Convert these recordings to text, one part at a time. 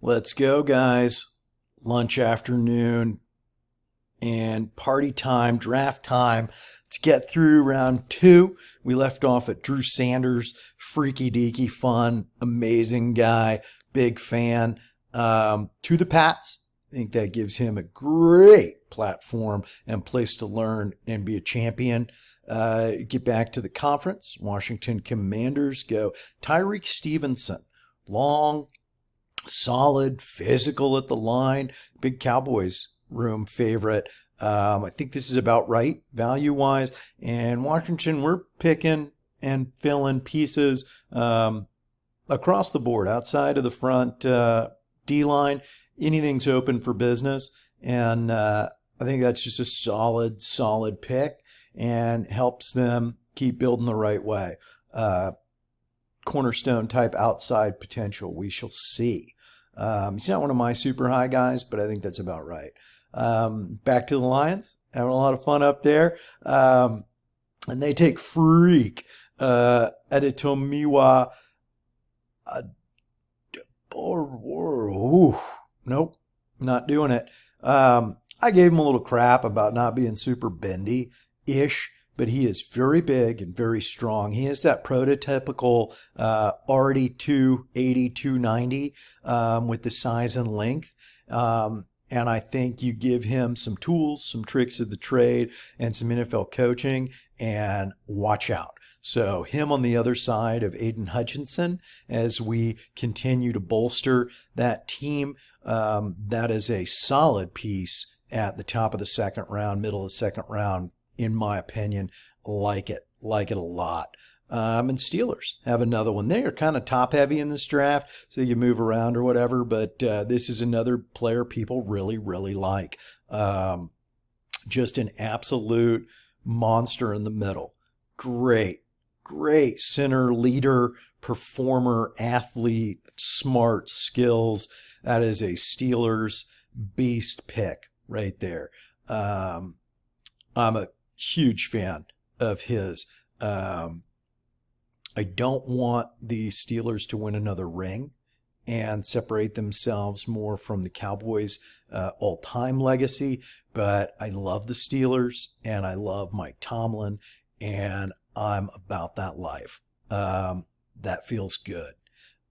Let's go, guys. Lunch afternoon and party time, draft time. Let's get through round two. We left off at Drew Sanders, freaky deaky fun, amazing guy, big fan. To the Pats. I think that gives him a great platform and place to learn and be a champion. Get back to the conference. Washington Commanders go Tyreek Stevenson. Long, solid, physical at the line. Big Cowboys room favorite. I think this is about right value wise. And Washington, we're picking and filling pieces across the board outside of the front D line. Anything's open for business. And I think that's just a solid pick and helps them keep building the right way. Cornerstone type outside potential. We shall see. He's not one of my super high guys, but I think that's about right. Back to the Lions. Having a lot of fun up there. And they take Freak Adetomiwa. Nope, not doing it. I gave him a little crap about not being super bendy-ish, but he is very big and very strong. He has that prototypical already 280, 290 with the size and length. And I think you give him some tools, some tricks of the trade, and some NFL coaching, and watch out. So him on the other side of Aiden Hutchinson as we continue to bolster that team. That is a solid piece at the top of the second round, middle of the second round, in my opinion. Like it a lot. And Steelers have another one. They are kind of top heavy in this draft, so you move around or whatever, but this is another player people really like. Just an absolute monster in the middle. Great center, leader, performer, athlete, smart, skills. That is a Steelers beast pick right there. I'm a huge fan of his. I don't want the Steelers to win another ring and separate themselves more from the Cowboys' all-time legacy, but I love the Steelers and I love Mike Tomlin, and I'm about that life. That feels good.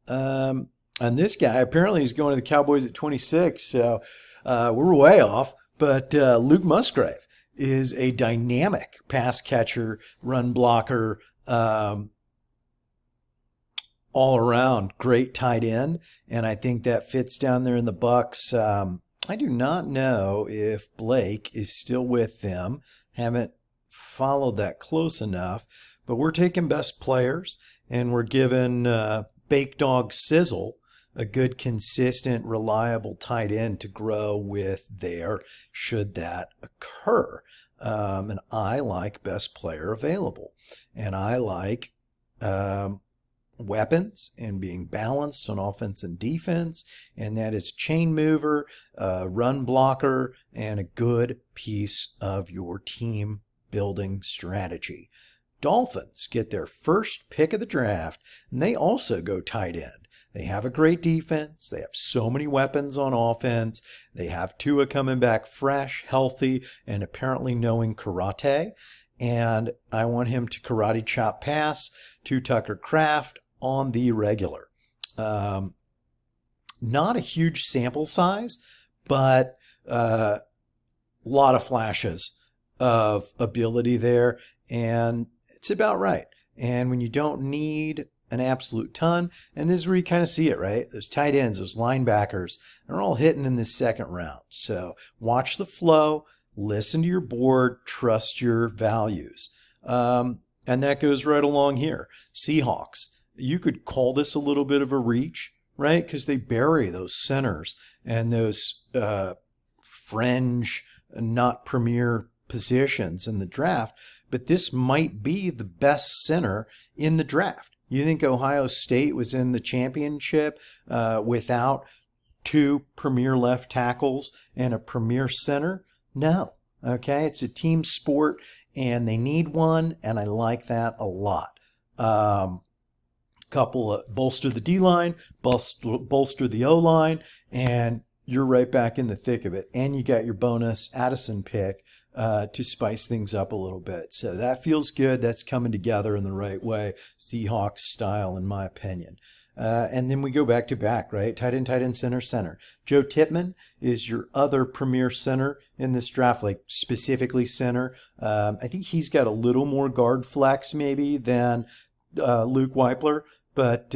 And this guy, apparently he's going to the Cowboys at 26, so we're way off, but Luke Musgrave is a dynamic pass catcher, run blocker, all around great tight end, and I think that fits down there in the Bucks. I do not know if Blake is still with them. Haven't followed that close enough, but we're taking best players, and we're giving Bake Dog Sizzle a good, consistent, reliable tight end to grow with there, should that occur. And I like best player available, and I like weapons and being balanced on offense and defense, and that is a chain mover, run blocker, and a good piece of your team building strategy. Dolphins get their first pick of the draft, and they also go tight end. They have a great defense. They have so many weapons on offense. They have Tua coming back fresh, healthy, and apparently knowing karate. And I want him to karate chop pass to Tucker Kraft on the regular. Not a huge sample size, but a lot of flashes of ability there, and it's about right. And when you don't need an absolute ton, and this is where you kind of see it, right? Those tight ends, those linebackers, they're all hitting in this second round. So watch the flow, listen to your board, trust your values. And that goes right along here. Seahawks. You could call this a little bit of a reach, right? Because they bury those centers and those fringe, not premier positions in the draft. But this might be the best center in the draft. You think Ohio State was in the championship without two premier left tackles and a premier center? No. Okay, it's a team sport, and they need one, and I like that a lot. bolster the D line, bolster the O line, and you're right back in the thick of it. And you got your bonus Addison pick to spice things up a little bit. So that feels good. That's coming together in the right way, Seahawks style, in my opinion. And then we go back to back, right? Tight end, center, center. Joe Tippmann is your other premier center in this draft, like specifically center. I think he's got a little more guard flex maybe than Luke Weipler, but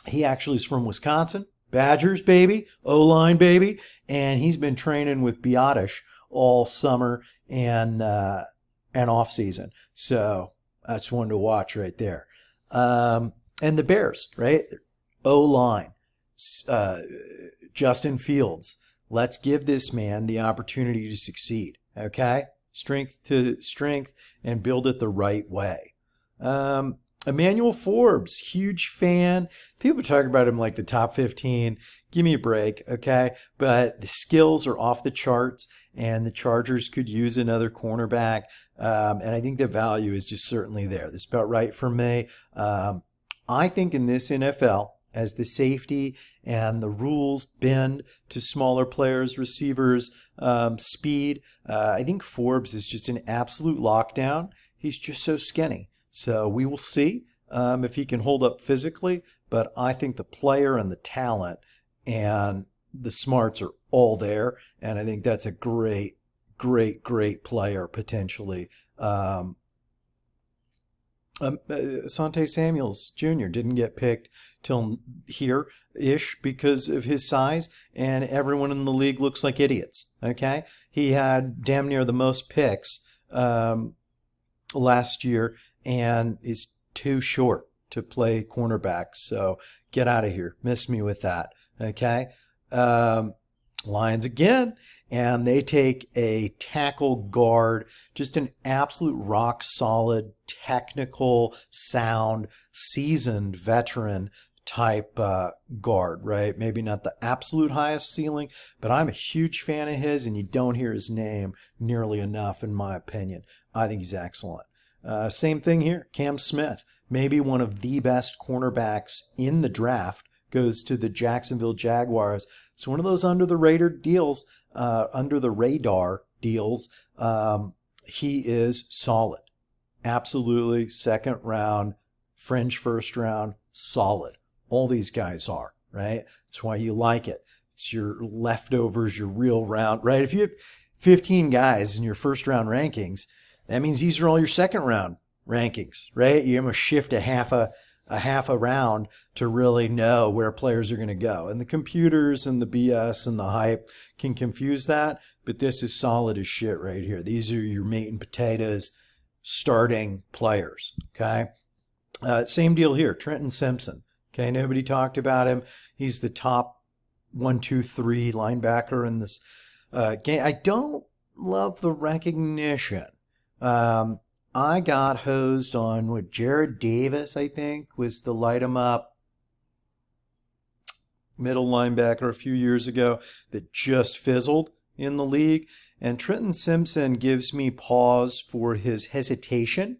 he actually is from Wisconsin. Badgers, baby. O-line, baby. And he's been training with Biotish all summer and off season. So that's one to watch right there. And the Bears, right? O-line, Justin Fields. Let's give this man the opportunity to succeed, okay? Strength to strength and build it the right way. Emmanuel Forbes, huge fan. People talk about him like the top 15. Give me a break, okay? But the skills are off the charts, and the Chargers could use another cornerback. And I think the value is just certainly there. That's about right for me. I think in this NFL, as the safety and the rules bend to smaller players, receivers, speed, I think Forbes is just an absolute lockdown. He's just so skinny. So we will see if he can hold up physically, but I think the player and the talent and the smarts are all there, and I think that's a great player potentially. Asante Samuels Jr. didn't get picked till here-ish because of his size, and everyone in the league looks like idiots, okay? He had damn near the most picks last year and is too short to play cornerback, so get out of here. Miss me with that, okay? Lions again, and they take a tackle guard, just an absolute rock solid, technical, sound, seasoned veteran type guard, right? Maybe not the absolute highest ceiling, but I'm a huge fan of his, and you don't hear his name nearly enough, in my opinion. I think he's excellent. Same thing here. Cam Smith, maybe one of the best cornerbacks in the draft, goes to the Jacksonville Jaguars. It's one of those under the radar deals. He is solid. Absolutely. Second round, fringe first round, solid. All these guys are, right? That's why you like it. It's your leftovers, your real round, right? If you have 15 guys in your first round rankings, that means these are all your second round rankings, right? You almost shift a half a round to really know where players are going to go. And the computers and the BS and the hype can confuse that, but this is solid as shit right here. These are your meat and potatoes starting players, okay? Same deal here, Trenton Simpson. Okay, nobody talked about him. He's the top 1, 2, 3 linebacker in this game. I don't love the recognition. I got hosed on with Jared Davis, I think, was the light him up middle linebacker a few years ago that just fizzled in the league. And Trenton Simpson gives me pause for his hesitation.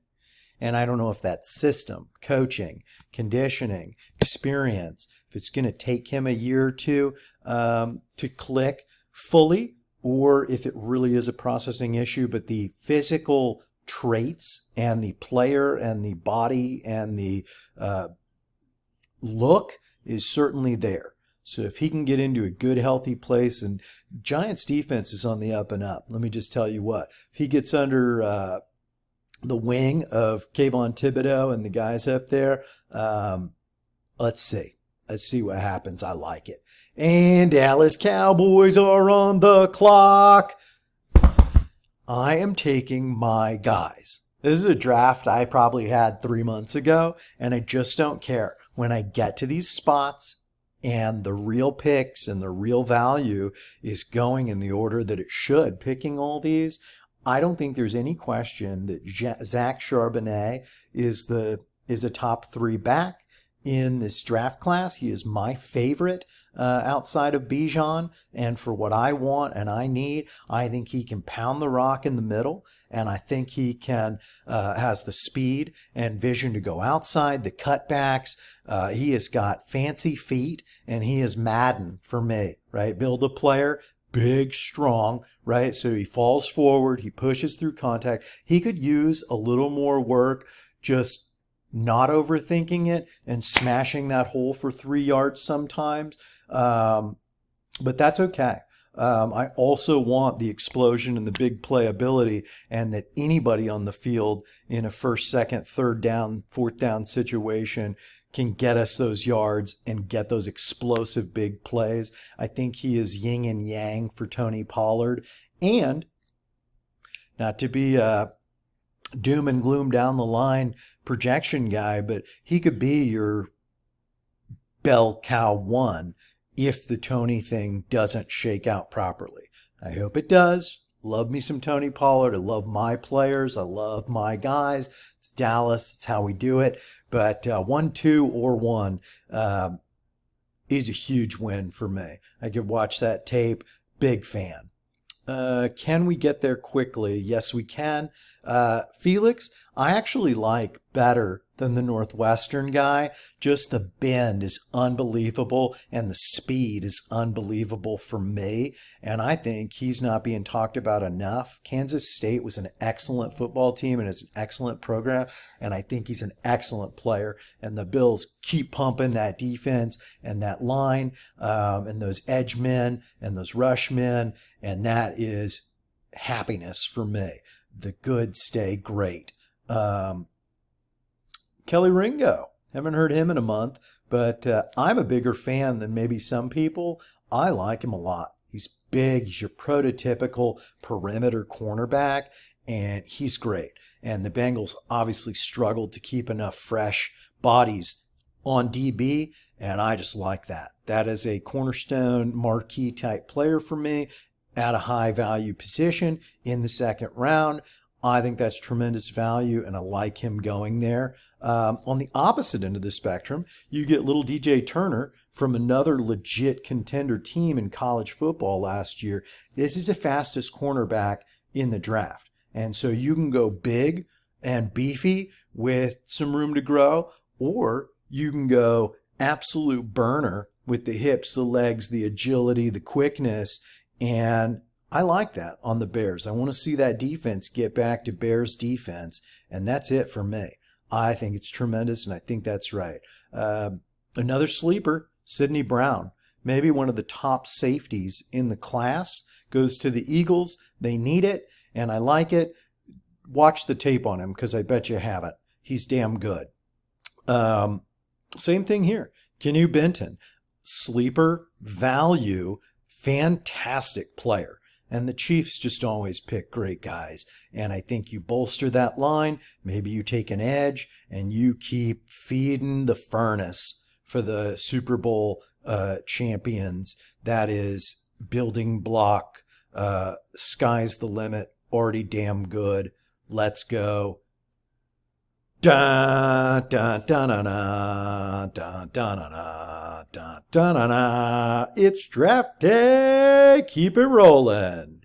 And I don't know if that's system, coaching, conditioning, experience, if it's going to take him a year or two to click fully, or if it really is a processing issue. But the physical traits and the player and the body and the look is certainly there. So if he can get into a good, healthy place, and Giants defense is on the up and up. Let me just tell you what, if he gets under the wing of Kayvon Thibodeau and the guys up there, let's see. Let's see what happens. I like it. And Dallas Cowboys are on the clock. I am taking my guys. This is a draft I probably had 3 months ago, and I just don't care. When I get to these spots and the real picks and the real value is going in the order that it should, picking all these, I don't think there's any question that Zach Charbonnet is a top 3 back in this draft class. He is my favorite outside of Bijan. And for what I want and I need, I think he can pound the rock in the middle. And I think he can has the speed and vision to go outside, the cutbacks. He has got fancy feet, and he is Madden for me, right? Build a player, big, strong, right? So he falls forward, he pushes through contact. He could use a little more work, just not overthinking it and smashing that hole for 3 yards sometimes. But that's okay. I also want the explosion and the big playability, and that anybody on the field in a first, second, third down, fourth down situation can get us those yards and get those explosive big plays. I think he is yin and yang for Tony Pollard. And not to be a doom and gloom down the line projection guy, but he could be your bell cow one if the Tony thing doesn't shake out properly. I hope it does. Love me some Tony Pollard. I love my players. I love my guys. It's Dallas. It's how we do it. But 1, 2, or 1 is a huge win for me. I could watch that tape. Big fan. Can we get there quickly? Yes, we can. Felix, I actually like better than the Northwestern guy. Just the bend is unbelievable, and the speed is unbelievable for me. And I think he's not being talked about enough. Kansas State was an excellent football team and is an excellent program, and I think he's an excellent player. And the Bills keep pumping that defense and that line, and those edge men and those rush men, and that is happiness for me. The good stay great. Kelly Ringo, haven't heard him in a month, but I'm a bigger fan than maybe some people. I like him a lot. He's big. He's your prototypical perimeter cornerback, and he's great. And the Bengals obviously struggled to keep enough fresh bodies on DB, and I just like that. That is a cornerstone marquee type player for me at a high value position in the second round. I think that's tremendous value, and I like him going there. On the opposite end of the spectrum, you get little DJ Turner from another legit contender team in college football last year. This is the fastest cornerback in the draft. And so you can go big and beefy with some room to grow, or you can go absolute burner with the hips, the legs, the agility, the quickness, and I like that on the Bears. I want to see that defense get back to Bears defense, and that's it for me. I think it's tremendous, and I think that's right. Another sleeper, Sidney Brown, maybe one of the top safeties in the class, goes to the Eagles. They need it, and I like it. Watch the tape on him, because I bet you haven't. He's damn good. Same thing here. Kenny Benton, sleeper, value, fantastic player. And the Chiefs just always pick great guys. And I think you bolster that line. Maybe you take an edge and you keep feeding the furnace for the Super Bowl champions. That is building block. Sky's the limit. Already damn good. Let's go. Da da da da da da da da da da da da. It's draft day. Keep it rolling.